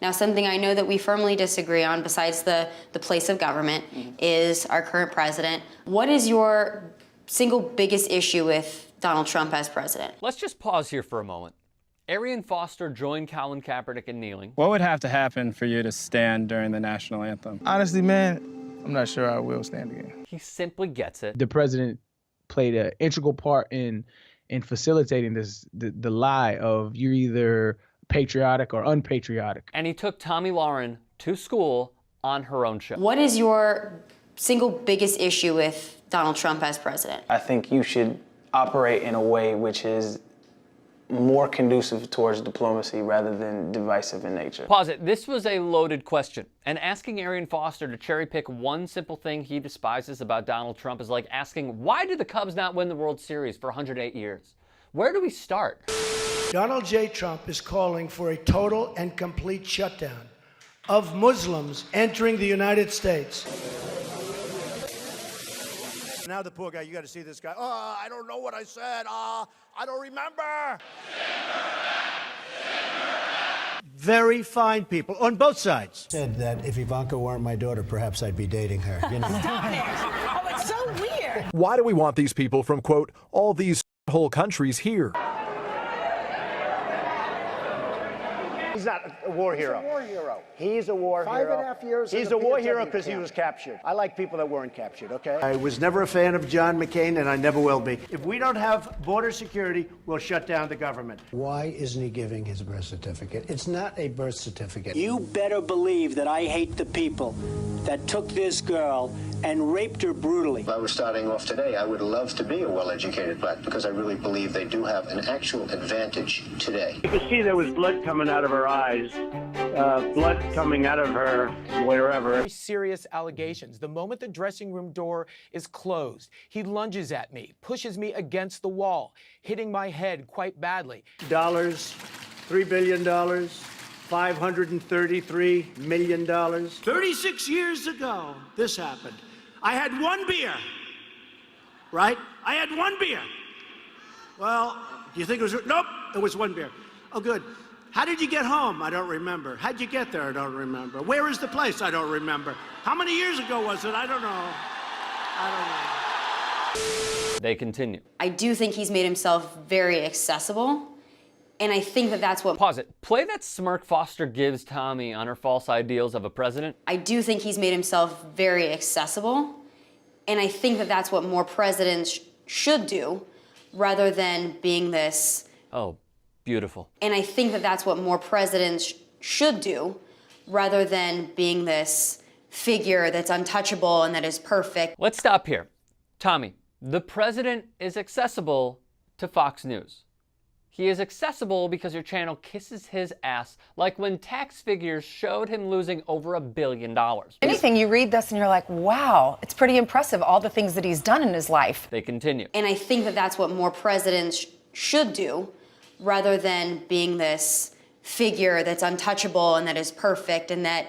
Now, something I know that we firmly disagree on, besides the place of government, is our current president. What is your single biggest issue with Donald Trump as president? Let's just pause here for a moment. Arian Foster joined Colin Kaepernick in kneeling. What would have to happen for you to stand during the national anthem? Honestly, man, I'm not sure I will stand again. He simply gets it. The president played an integral part in facilitating the lie of you're either patriotic or unpatriotic. And he took Tomi Lahren to school on her own show. What is your single biggest issue with Donald Trump as president? I think you should operate in a way which is more conducive towards diplomacy rather than divisive in nature. Pause it. This was a loaded question. And asking Arian Foster to cherry pick one simple thing he despises about Donald Trump is like asking, why did the Cubs not win the World Series for 108 years? Where do we start? Donald J. Trump is calling for a total and complete shutdown of Muslims entering the United States. Now the poor guy, you got to see this guy. Oh, I don't know what I said. I don't remember. Very fine people on both sides. Said that if Ivanka weren't my daughter, perhaps I'd be dating her. You know? Stop it. Oh, it's so weird. Why do we want these people from, quote, all these whole countries here? He's not a war hero. He's a war hero. He's a war hero. 5.5 years. He's a war hero because he was captured. I like people that weren't captured, okay? I was never a fan of John McCain, and I never will be. If we don't have border security, we'll shut down the government. Why isn't he giving his birth certificate? It's not a birth certificate. You better believe that I hate the people that took this girl and raped her brutally. If I were starting off today, I would love to be a well-educated black because I really believe they do have an actual advantage today. You could see there was blood coming out of her eyes, blood coming out of her wherever. Very serious allegations. The moment the dressing room door is closed, he lunges at me, pushes me against the wall, hitting my head quite badly. $3 billion, $533 million. 36 years ago, this happened. I had one beer, right? I had one beer. Well, do you think it was? Nope, it was one beer. Oh, good. How did you get home? I don't remember. How'd you get there? I don't remember. Where is the place? I don't remember. How many years ago was it? I don't know. They continue. I do think he's made himself very accessible, and I think that that's what... Pause it. Play that smirk Foster gives Tomi on her false ideals of a president. I do think he's made himself very accessible, and I think that that's what more presidents should do, rather than being this... Oh, beautiful. And I think that that's what more presidents should do, rather than being this figure that's untouchable and that is perfect. Let's stop here. Tomi, the president is accessible to Fox News. He is accessible because your channel kisses his ass, like when tax figures showed him losing over $1 billion. Anything, you read this and you're like, wow, it's pretty impressive, all the things that he's done in his life. They continue. And I think that that's what more presidents should do, rather than being this figure that's untouchable and that is perfect and that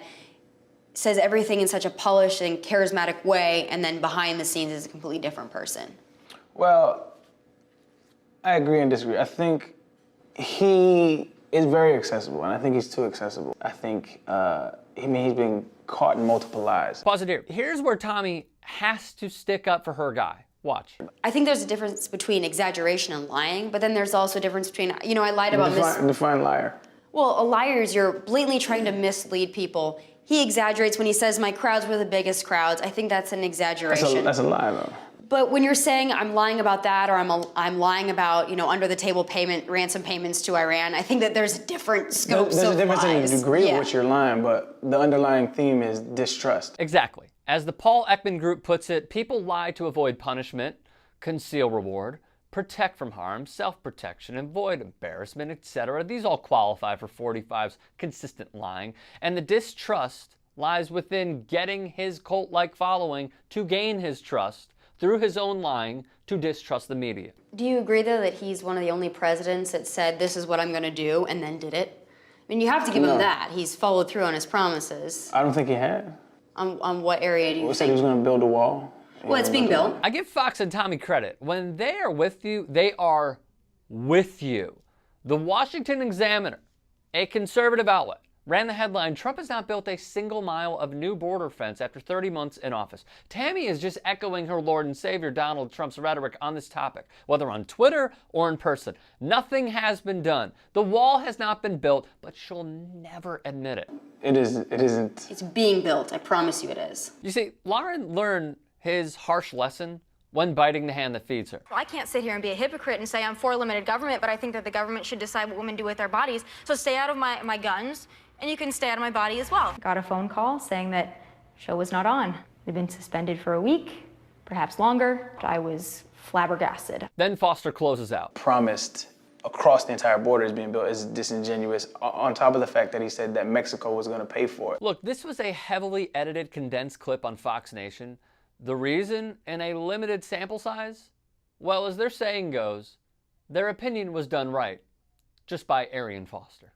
says everything in such a polished and charismatic way, and then behind the scenes is a completely different person. Well, I agree and disagree. I think he is very accessible, and I think he's too accessible. I think, he's been caught in multiple lies. Pause it here. Here's where Tomi has to stick up for her guy. Watch. I think there's a difference between exaggeration and lying, but then there's also a difference between, you know, I lied about this. Define liar. Well, a liar is you're blatantly trying to mislead people. He exaggerates when he says my crowds were the biggest crowds. I think that's an exaggeration. That's a lie, though. But when you're saying I'm lying about that, or I'm lying about, you know, under the table ransom payments to Iran, I think that there's different scopes of lies. There's a difference in the degree of which you're lying, but the underlying theme is distrust. Exactly. As the Paul Ekman Group puts it, people lie to avoid punishment, conceal reward, protect from harm, self-protection, avoid embarrassment, etc. These all qualify for 45's consistent lying. And the distrust lies within getting his cult-like following to gain his trust through his own lying to distrust the media. Do you agree, though, that he's one of the only presidents that said, this is what I'm going to do, and then did it? I mean, you have to give him that. He's followed through on his promises. I don't think he had. On what area do you think? Said he was going to build a wall. Well, it's being built. I give Fox and Tomi credit. When they are with you, they are with you. The Washington Examiner, a conservative outlet, ran the headline, "Trump has not built a single mile of new border fence after 30 months in office." Tammy is just echoing her Lord and Savior Donald Trump's rhetoric on this topic, whether on Twitter or in person. Nothing has been done. The wall has not been built, but she'll never admit it. It isn't. It's being built. I promise you it is. You see, Lahren learned his harsh lesson when biting the hand that feeds her. I can't sit here and be a hypocrite and say I'm for limited government, but I think that the government should decide what women do with their bodies. So stay out of my guns, and you can stay out of my body as well. Got a phone call saying that show was not on. They've been suspended for a week, perhaps longer. I was flabbergasted. Then Foster closes out. Promised across the entire border is being built is disingenuous, on top of the fact that he said that Mexico was going to pay for it. Look, this was a heavily edited, condensed clip on Fox Nation. The reason, in a limited sample size? Well, as their saying goes, their opinion was done right, just by Arian Foster.